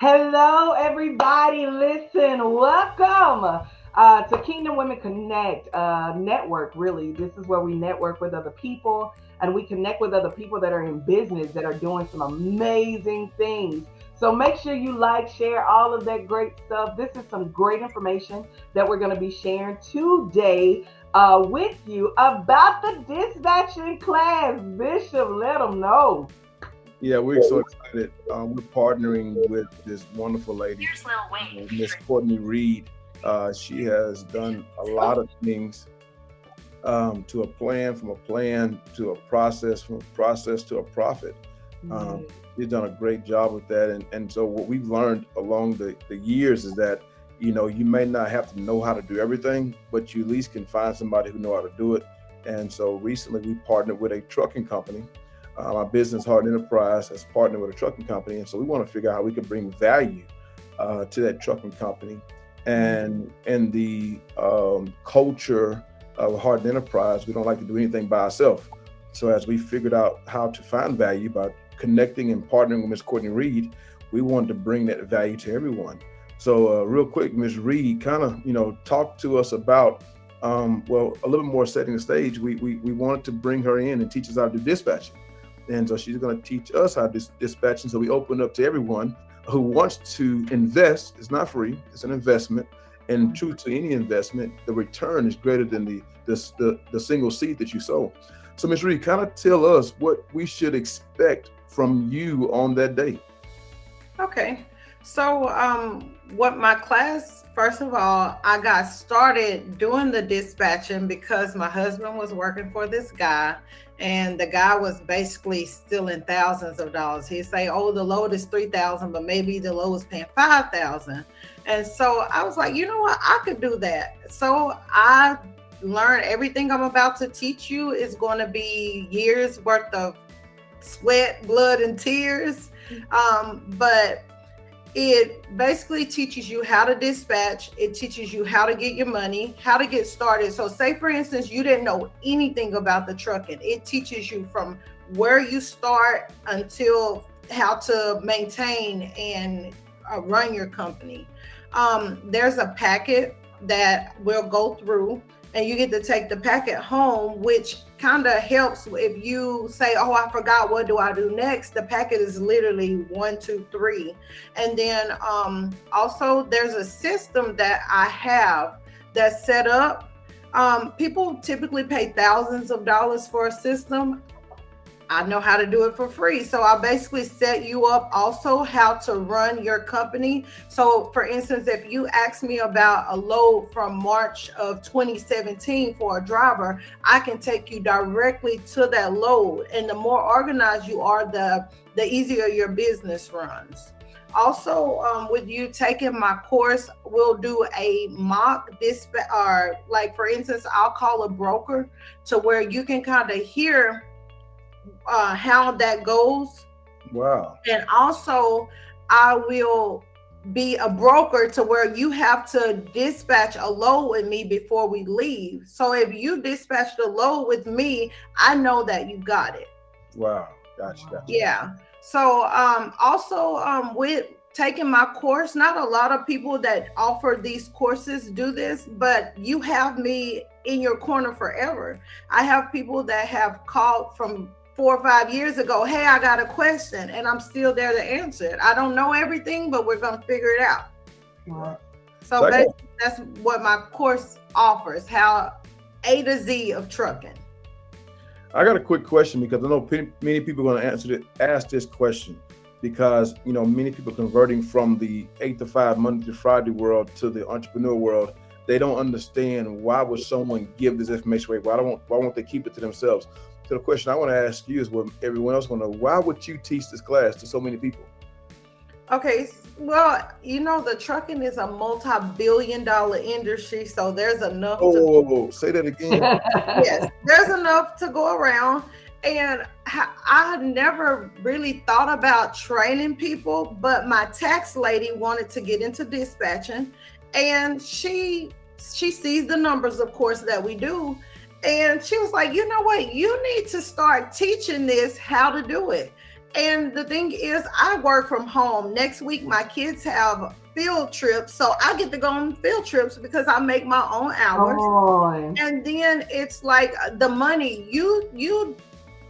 Hello, everybody. Listen, welcome to Kingdom Women Connect network. Really, this is where we network with other people and we connect with other people that are in business that are doing some amazing things. So make sure you like, share all of that great stuff. This is some great information that we're going to be sharing today with you about the dispatching class. Bishop, let them know. Yeah, we're so excited. We're partnering with this wonderful lady, Miss Courtney Reed. She has done a lot of things to a plan, from a plan to a process, from a process to a profit. Um, she's done a great job with that. And so what we've learned along the years is that, you may not have to know how to do everything, but you at least can find somebody who know how to do it. And so recently we partnered with a trucking company. My business, Harden Enterprise, has partnered with a trucking company. And so we want to figure out how we can bring value to that trucking company. And in the culture of Harden Enterprise, we don't like to do anything by ourselves. So as we figured out how to find value by connecting and partnering with Miss Courtney Reed, we wanted to bring that value to everyone. So real quick, Miss Reed, kind of, talk to us about, a little more setting the stage. We wanted to bring her in and teach us how to do dispatching. And so she's going to teach us how to dispatch. And so we open up to everyone who wants to invest. It's not free. It's an investment. And true to any investment, the return is greater than the single seed that you sow. So Ms. Reed, kind of tell us what we should expect from you on that day. Okay. So what my class, first of all, I got started doing the dispatching because my husband was working for this guy and the guy was basically stealing thousands of dollars. He'd say, oh, the load is 3,000, but maybe the load is paying 5,000. And so I was like, you know what, I could do that. So I learned everything I'm about to teach you is going to be years worth of sweat, blood, and tears. But it basically teaches you how to dispatch. It teaches you how to get your money, how to get started. So say, for instance, you didn't know anything about the trucking. It teaches you from where you start until how to maintain and run your company. There's a packet that we'll go through and you get to take the packet home, which kind of helps if you say, oh, I forgot, what do I do next? The packet is literally 1, 2, 3. And then also there's a system that I have that's set up. People typically pay thousands of dollars for a system. I know how to do it for free. So I basically set you up also how to run your company. So for instance, if you ask me about a load from March of 2017 for a driver, I can take you directly to that load. And the more organized you are, the easier your business runs. Also, with you taking my course, we'll do a mock dispatch, or like, for instance, I'll call a broker to where you can kind of hear how that goes. Wow. And also I will be a broker to where you have to dispatch a load with me before we leave. So if you dispatch the load with me, I know that you got it. Wow. Gotcha. Yeah. So also with taking my course, not a lot of people that offer these courses do this, but you have me in your corner forever. I have people that have called from 4 or 5 years ago, hey, I got a question, and I'm still there to answer it. I don't know everything, but we're going to figure it out. Right. So basically, that's what my course offers, how A to Z of trucking. I got a quick question because I know many people are going to ask this question because, many people converting from the 8 to 5 Monday to Friday world to the entrepreneur world, they don't understand why would someone give this information away? Why won't they keep it to themselves? So the question I want to ask you is what everyone else want to know. Why would you teach this class to so many people? Okay, well, the trucking is a multi-billion-dollar industry, so there's enough. Say that again. Yes, there's enough to go around. And I never really thought about training people, but my tax lady wanted to get into dispatching, and she sees the numbers, of course, that we do. And she was like, you know what? You need to start teaching this how to do it. And the thing is, I work from home. Next week, my kids have field trips. So I get to go on field trips because I make my own hours. Oh, And then it's like the money, you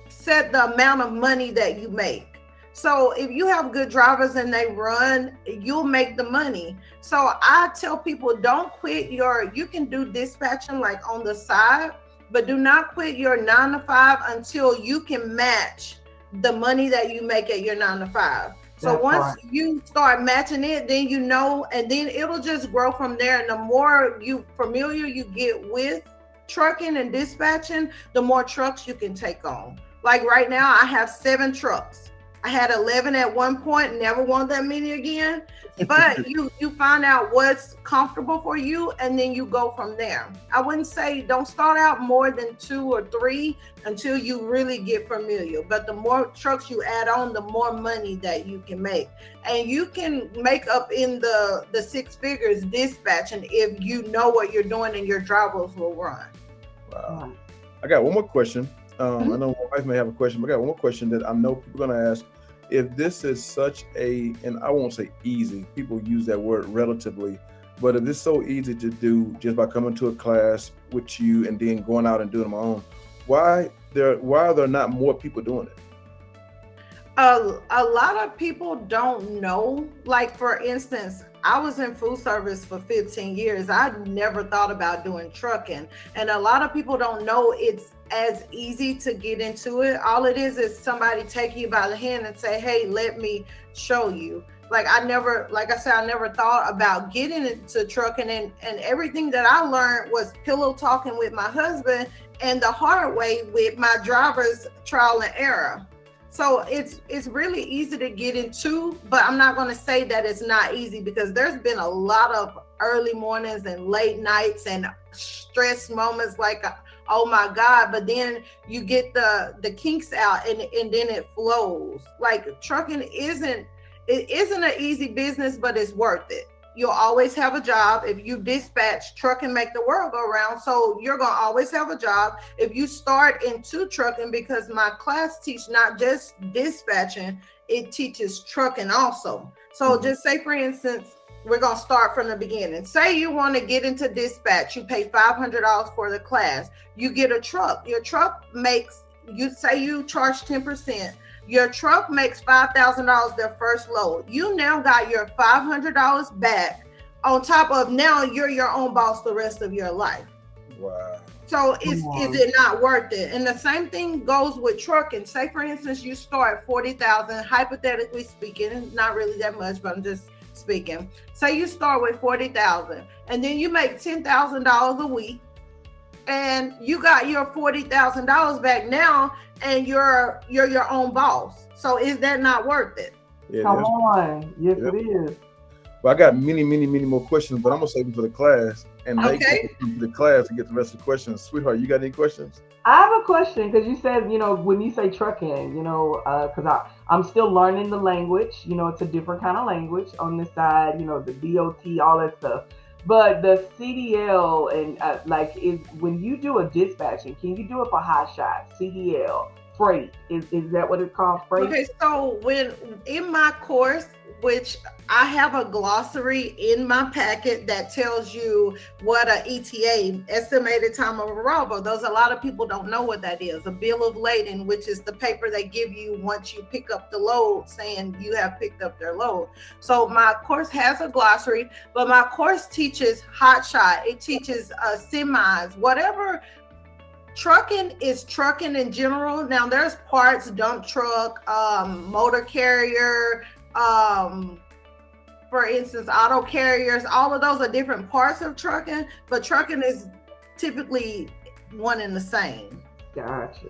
set the amount of money that you make. So if you have good drivers and they run, you'll make the money. So I tell people, don't quit you can do dispatching like on the side, but do not quit your 9 to 5 until you can match the money that you make at your 9 to 5. So once you start matching it, then and then it'll just grow from there. And the more familiar you get with trucking and dispatching, the more trucks you can take on. Like right now, I have 7 trucks. I had 11 at one point, never want that many again. But you find out what's comfortable for you, and then you go from there. I wouldn't say don't start out more than 2 or 3 until you really get familiar. But the more trucks you add on, the more money that you can make. And you can make up in the 6 figures dispatching if you know what you're doing and your drivers will run. Wow. I got one more question. I know my wife may have a question, but I got one more question that I know people are going to ask. If this is such and I won't say easy, people use that word relatively, but if it's so easy to do just by coming to a class with you and then going out and doing it on my own, why are there not more people doing it? A lot of people don't know. Like, for instance, I was in food service for 15 years. I never thought about doing trucking. And a lot of people don't know it's as easy to get into it. All it is somebody taking you by the hand and say, hey, let me show you. Like I never thought about getting into trucking, and everything that I learned was pillow talking with my husband and the hard way with my driver's trial and error. So it's really easy to get into, but I'm not going to say that it's not easy, because there's been a lot of early mornings and late nights and stress moments like, oh my God, but then you get the kinks out and then it flows. Like trucking isn't an easy business, but it's worth it. You'll always have a job. If you dispatch, truck and make the world go round. So you're going to always have a job. If you start into trucking, because my class teach not just dispatching, it teaches trucking also. So just say, for instance, we're going to start from the beginning. Say you want to get into dispatch. You pay $500 for the class. You get a truck. Your truck makes, you charge 10%. Your truck makes $5,000 their first load. You now got your $500 back on top of, now you're your own boss the rest of your life. Wow. So is it not worth it? And the same thing goes with trucking. Say, for instance, you start at $40,000, hypothetically speaking, not really that much, but I'm just speaking. Say you start with $40,000 and then you make $10,000 a week, and you got your $40,000 back now, and you're your own boss. So is that not worth it? Yeah, come on. Yes, it is. Well, I got many more questions, but I'm gonna save them for the class, and they Okay. come to the class and get the rest of the questions. Sweetheart, you got any questions? I have a question, because you said, when you say trucking, because I'm still learning the language. It's a different kind of language on this side, the DOT, all that stuff. But the CDL and when you do a dispatching, can you do it for hot shot, CDL, freight? Is that what it's called, freight? Okay, so when in my course, which I have a glossary in my packet that tells you what a ETA, estimated time of arrival. A lot of people don't know what that is. A bill of lading, which is the paper they give you once you pick up the load, saying you have picked up their load. So my course has a glossary, but my course teaches hot shot. It teaches semis, whatever. Trucking is trucking in general. Now there's parts, dump truck, motor carrier, for instance, auto carriers. All of those are different parts of trucking, but trucking is typically one and the same. Gotcha.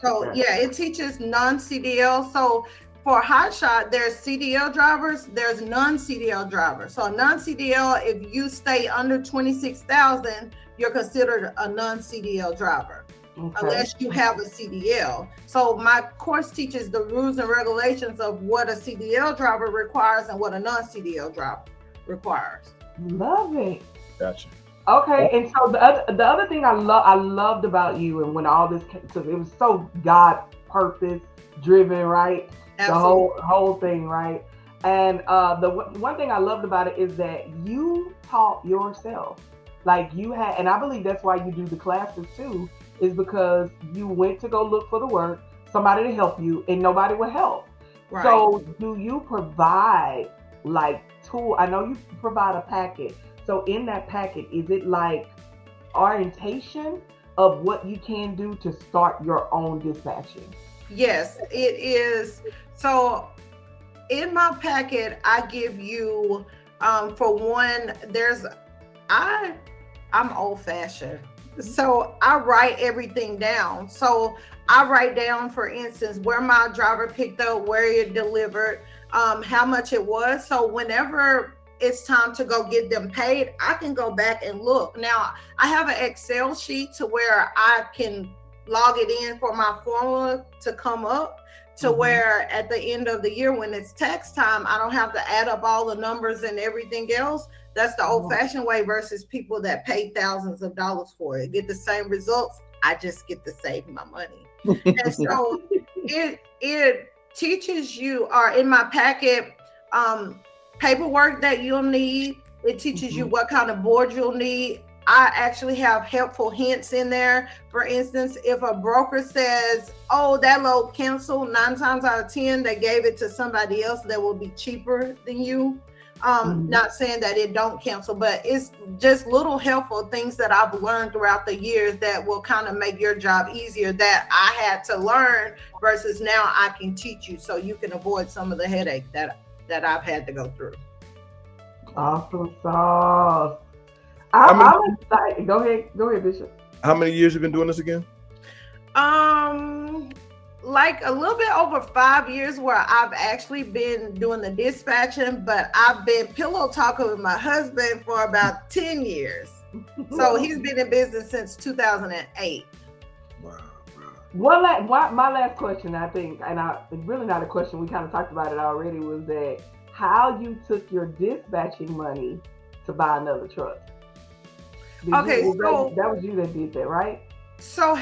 So yeah, it teaches non-CDL. So for hotshot, there's CDL drivers, there's non-CDL drivers. So a non-CDL, if you stay under 26,000, you're considered a non-CDL driver. Okay. Unless you have a CDL. So my course teaches the rules and regulations of what a CDL driver requires and what a non-CDL driver requires. Love it. Gotcha. Okay, and so the other thing I loved about you, and when all this came, so it was so God purpose driven, right? Absolutely. The whole thing, right? And the one thing I loved about it is that you taught yourself. Like you had, and I believe that's why you do the classes too, is because you went to go look for the work, somebody to help you, and nobody would help. Right. So, do you provide like tool? I know you provide a packet. So, in that packet, is it like orientation of what you can do to start your own dispatching? Yes, it is. So in my packet, I give you, for one, I'm old fashioned. So I write everything down. So I write down, for instance, where my driver picked up, where it delivered, how much it was. So whenever it's time to go get them paid, I can go back and look. Now I have an Excel sheet to where I can log it in for my formula to come up to where at the end of the year, when it's tax time, I don't have to add up all the numbers and everything else. That's the old fashioned way versus people that pay thousands of dollars for it, get the same results. I just get to save my money. And so it teaches you, or in my packet, paperwork that you'll need. It teaches you what kind of board you'll need. I actually have helpful hints in there. For instance, if a broker says, oh, that load canceled, 9 times out of 10, they gave it to somebody else that will be cheaper than you. Not saying that it don't cancel, but it's just little helpful things that I've learned throughout the years that will kind of make your job easier that I had to learn versus now I can teach you so you can avoid some of the headache that I've had to go through. Awesome sauce. I'm excited. Go ahead, Bishop. How many years you been doing this again? Like a little bit over 5 years where I've actually been doing the dispatching, but I've been pillow talking with my husband for about 10 years. So he's been in business since 2008. Wow. My last question, I think, and it's really not a question, we kind of talked about it already, was that how you took your dispatching money to buy another truck. That was you that did that, right? So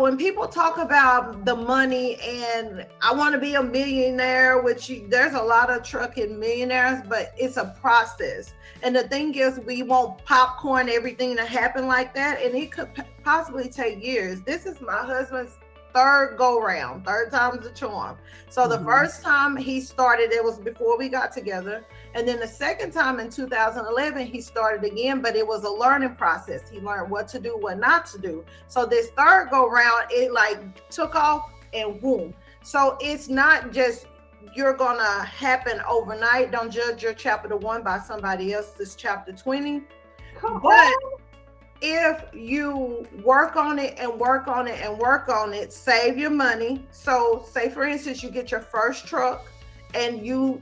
when people talk about the money and I want to be a millionaire, there's a lot of trucking millionaires, but it's a process. And the thing is, we won't popcorn everything to happen like that. And it could possibly take years. This is my husband's third time's the charm. So the first time he started, it was before we got together. And then the second time in 2011, he started again, but it was a learning process. He learned what to do, what not to do. So this third go round, it like took off and boom. So it's not just you're gonna happen overnight. Don't judge your chapter 1 by somebody else's chapter 20. But if you work on it and work on it and work on it, save your money. So say for instance, you get your first truck and you're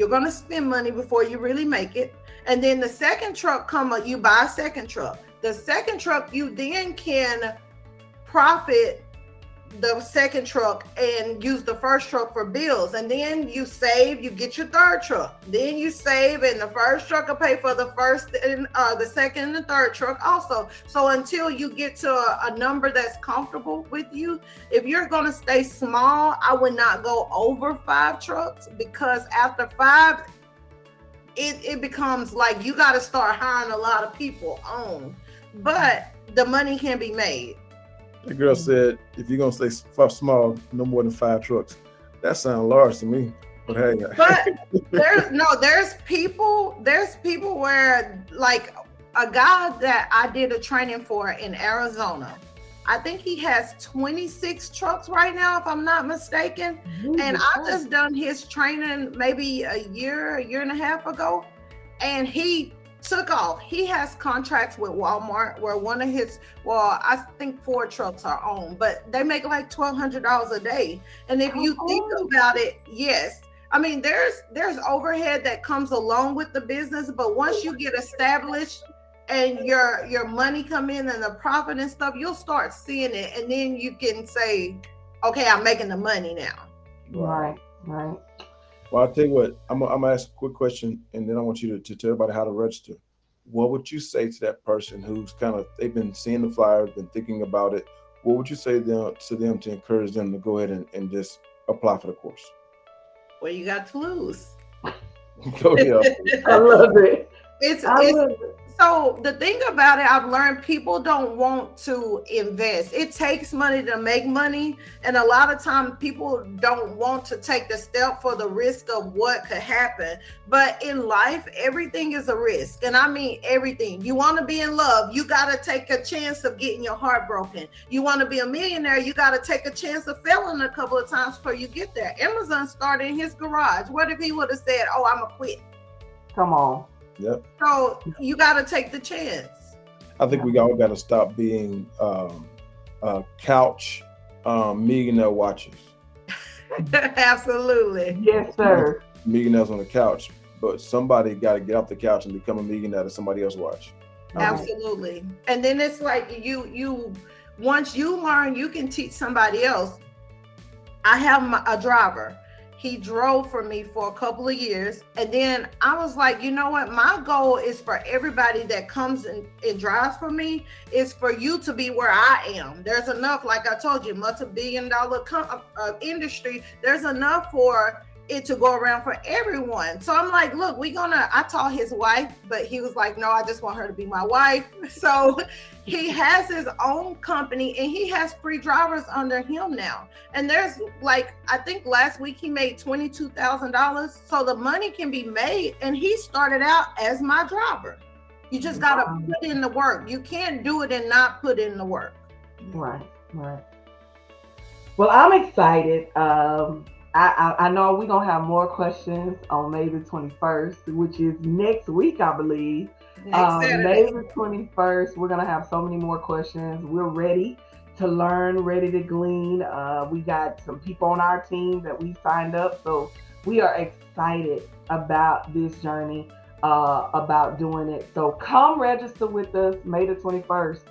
going to spend money before you really make it. And then the second truck you buy a second truck. The second truck, you then can profit the second truck and use the first truck for bills. And then you save, you get your third truck. Then you save, and the first truck will pay for the first and the second and the third truck also. So until you get to a number that's comfortable with you, if you're going to stay small, I would not go over 5 trucks, because after 5, it becomes like you got to start hiring a lot of people on. But the money can be made. The girl said, if you're going to stay small, no more than 5 trucks. That sounds large to me. But hey. But there's people where, like a guy that I did a training for in Arizona, I think he has 26 trucks right now, if I'm not mistaken. And I just done his training maybe a year and a half ago. And he took off. He has contracts with Walmart where one of his, I think 4 trucks are owned, but they make like $1,200 a day. And if you think about it, yes, I mean, there's overhead that comes along with the business, but once you get established and your money come in and the profit and stuff, you'll start seeing it. And then you can say, okay, I'm making the money now. Right. Well, I'll tell you what, I'm gonna ask a quick question, and then I want you to tell everybody how to register. What would you say to that person who's they've been seeing the flyer, been thinking about it? what would you say to them to encourage them to go ahead and just apply for the course? Well, you got to lose. Go ahead. I love it. It's I love it. So the thing about it, I've learned people don't want to invest. It takes money to make money. And a lot of times people don't want to take the step for the risk of what could happen. But in life, everything is a risk. And I mean everything. You want to be in love, you got to take a chance of getting your heart broken. You want to be a millionaire, you got to take a chance of failing a couple of times before you get there. Amazon started in his garage. What if he would have said, oh, I'm going to quit? Come on. Yep. So you got to take the chance. I think we all got to stop being couch millionaire watchers. Absolutely. Yes, sir. Millionaires on the couch, but somebody got to get off the couch and become a millionaire that somebody else watch. Absolutely. And then it's like you once you learn, you can teach somebody else. I have a driver. He drove for me for a couple of years. And then I was like, you know what? My goal is for everybody that comes and drives for me is for you to be where I am. There's enough, like I told you, multi-billion-dollar industry. There's enough for it to go around for everyone. So I'm like, look, I taught his wife, but he was like, no, I just want her to be my wife. So he has his own company and he has 3 drivers under him now. And there's like, I think last week he made $22,000. So the money can be made. And he started out as my driver. You just got to put in the work. You can't do it and not put in the work. Right. Well, I'm excited. I know we're going to have more questions on May the 21st, which is next week, I believe. May the 21st, we're going to have so many more questions. We're ready to learn, ready to glean. We got some people on our team that we signed up. So we are excited about this journey, about doing it. So come register with us May the 21st.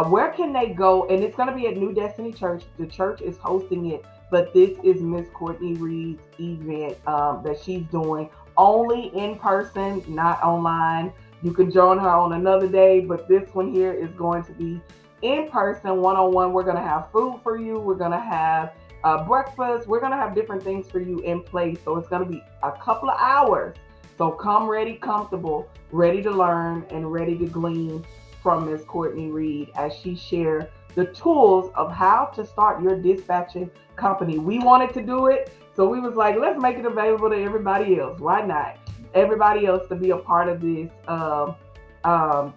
Where can they go? And it's going to be at New Destiny Church. The church is hosting it. But this is Miss Courtney Reed's event that she's doing only in person, not online. You can join her on another day, but this one here is going to be in person, one-on-one. We're going to have food for you. We're going to have breakfast. We're going to have different things for you in place. So it's going to be a couple of hours. So come ready, comfortable, ready to learn, and ready to glean from Miss Courtney Reed as she shares the tools of how to start your dispatching company. We wanted to do it, so we was like, let's make it available to everybody else. Why not? Everybody else to be a part of this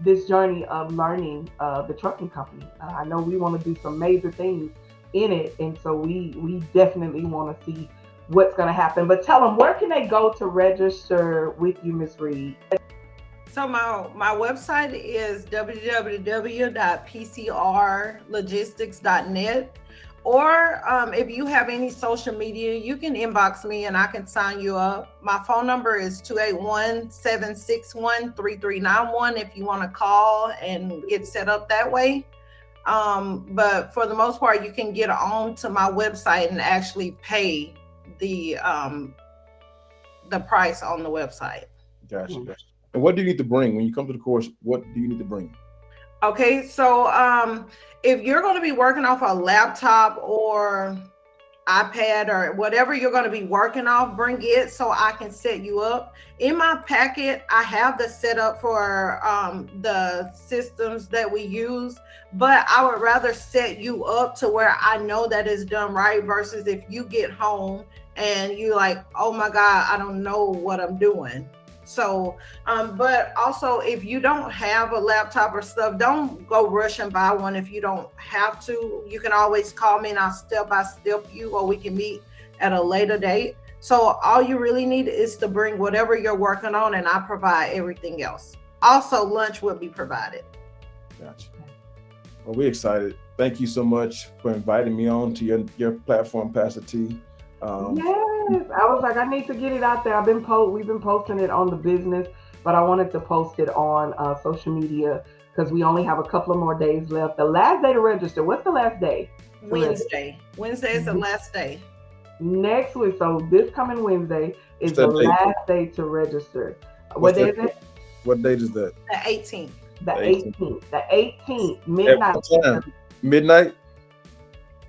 this journey of learning the trucking company. I know we want to do some major things in it, and so we definitely want to see what's going to happen. But tell them, where can they go to register with you, Miss Reed? So my website is www.pcrlogistics.net. Or if you have any social media, you can inbox me and I can sign you up. My phone number is 281-761-3391 if you want to call and get set up that way. But for the most part, you can get on to my website and actually pay the price on the website. Gotcha. And what do you need to bring when you come to the course? What do you need to bring? Okay, so if you're going to be working off a laptop or iPad or whatever you're going to be working off, bring it so I can set you up. In my packet, I have the setup for the systems that we use, but I would rather set you up to where I know that it's done right versus if you get home and you're like, oh my God, I don't know what I'm doing. So, but also if you don't have a laptop or stuff, don't go rush and buy one if you don't have to. You can always call me and I'll step by step you, or we can meet at a later date. So all you really need is to bring whatever you're working on and I provide everything else. Also, lunch will be provided. Gotcha. Well, we're excited. Thank you so much for inviting me on to your platform, Pastor T. Yes, I was like, I need to get it out there. We've been posting it on the business, but I wanted to post it on social media because we only have a couple of more days left. The last day to register. What's the last day? Wednesday. Wednesday is the last day. Next week. So this coming Wednesday is the last day to register. What day is it? What date is that? The 18th. The 18th. The 18th. Midnight. Midnight?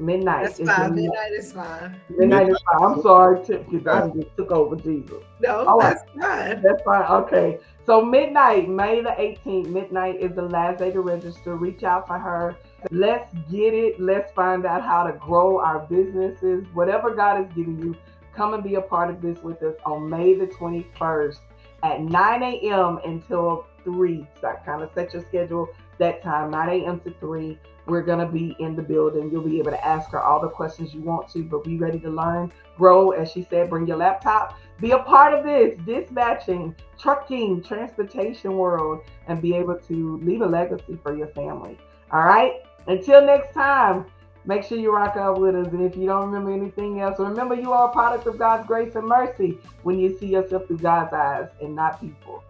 Midnight. That's fine. Midnight is fine. Midnight is fine. I'm sorry, because I just took over Jesus. No, All that's right. fine. That's fine. Okay. So midnight, May the 18th, midnight is the last day to register. Reach out to her. Let's get it. Let's find out how to grow our businesses. Whatever God is giving you, come and be a part of this with us on May the 21st at 9 a.m. until 3. So I kind of set your schedule that time, 9 a.m. to 3. We're going to be in the building. You'll be able to ask her all the questions you want to, but be ready to learn, grow. As she said, bring your laptop. Be a part of this dispatching, trucking, transportation world, and be able to leave a legacy for your family. All right? Until next time, make sure you rock out with us. And if you don't remember anything else, remember you are a product of God's grace and mercy when you see yourself through God's eyes and not people.